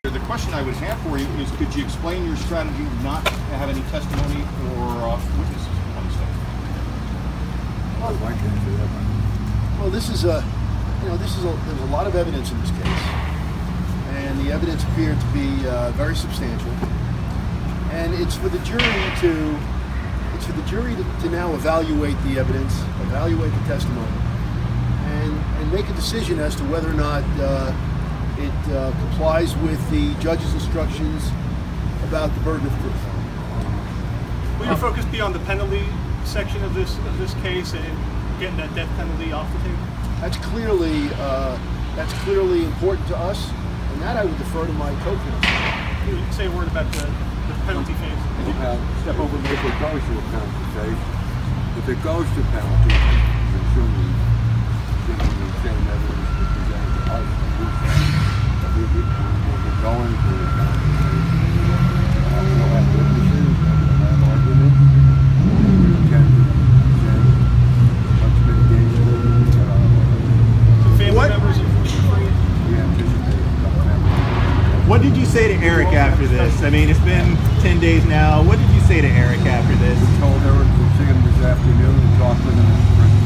The question I would have for you is, could you explain your strategy not to have any testimony or witnesses on the stand? Well, this is there's a lot of evidence in this case, and the evidence appeared to be very substantial. And it's for the jury to now evaluate the evidence, evaluate the testimony, and make a decision as to whether or not it complies with the judge's instructions about the burden of proof. Will your focus be on the penalty section of this case and getting that death penalty off the table? That's clearly important to us, and that I would defer to my co-counsel. Can you say a word about the penalty phase? Step over. If it goes to a penalty phase, if it goes to penalty, assuming given the same evidence that presented to us, we're going to the penalty phase. We'll have witnesses, we'll have argument. We intend to present much mitigation. So family members of Frein? We anticipate some family. What did you say to Eric after this? I mean, it's been 10 days now. What did you say to Eric after this? We told Eric we'll see him this afternoon and talk with him in prison.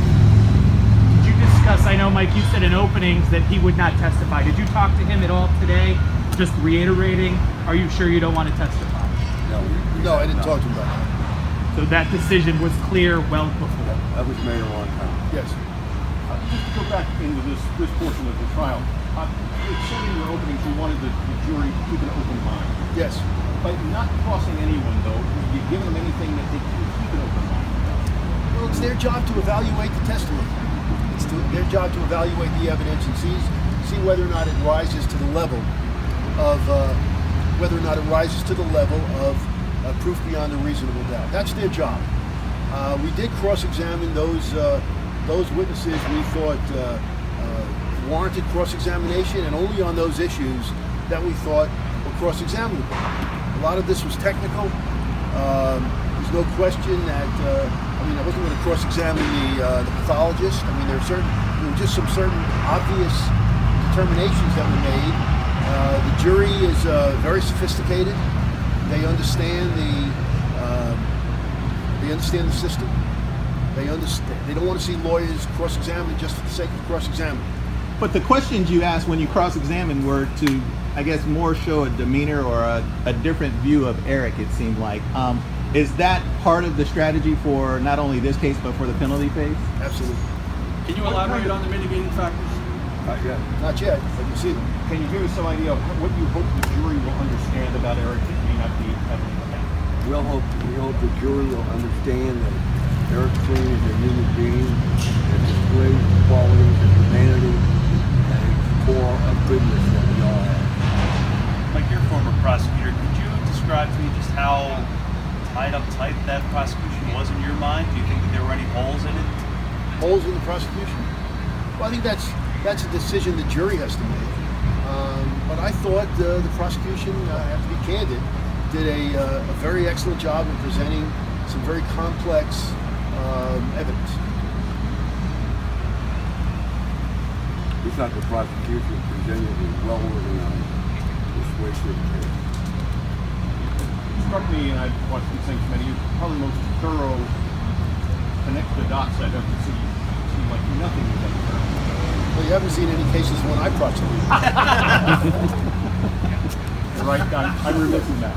Did you discuss, I know, Mike, you said in openings that he would not testify. Did you talk to him at all today? Just reiterating, are you sure you don't want to testify? No, I didn't talk to him about that. So that decision was clear well before. That was made a long time. Yes. Just to go back into this portion of the trial, it said in your openings you wanted the jury to keep an open mind. Yes. By not crossing anyone, though, you give them anything that they can keep an open mind about. Well, it's their job to evaluate the testimony. It's their job to evaluate the evidence and see whether or not it rises to the level of proof beyond a reasonable doubt. That's their job. We did cross-examine those witnesses we thought warranted cross-examination, and only on those issues that we thought were cross-examinable. A lot of this was technical. There's no question that I wasn't going to cross-examine the pathologist. I mean, there were just some certain obvious determinations that were made. The jury is very sophisticated. They understand the system. They don't want to see lawyers cross-examine just for the sake of cross-examining. But the questions you asked when you cross-examined were to, I guess, more show a demeanor or a different view of Eric, it seemed like. Is that part of the strategy for not only this case, but for the penalty phase? Absolutely. Can you elaborate on the mitigating factors? Not yet. Not yet, but you see them. Can you give us some idea of what you hope the jury will understand about Eric that may not be evident about? We hope the jury will understand that Eric Frein is a human being that displays the qualities of humanity and a core of goodness that we all have. Like your former prosecutor, could you describe to me just how tight that prosecution was in your mind? Do you think that there were any holes in it? Holes in the prosecution? Well, I think that's a decision the jury has to make. But I thought the prosecution, I have to be candid, did a very excellent job in presenting some very complex evidence. We thought the prosecution presented a well-organized, persuasive case. It struck me, and I've watched these things many years, probably the most thorough connect the dots I've ever seen. It seemed like nothing was ever done. Well, you haven't seen any cases when I prosecuted. You're right, I'm remiss in that.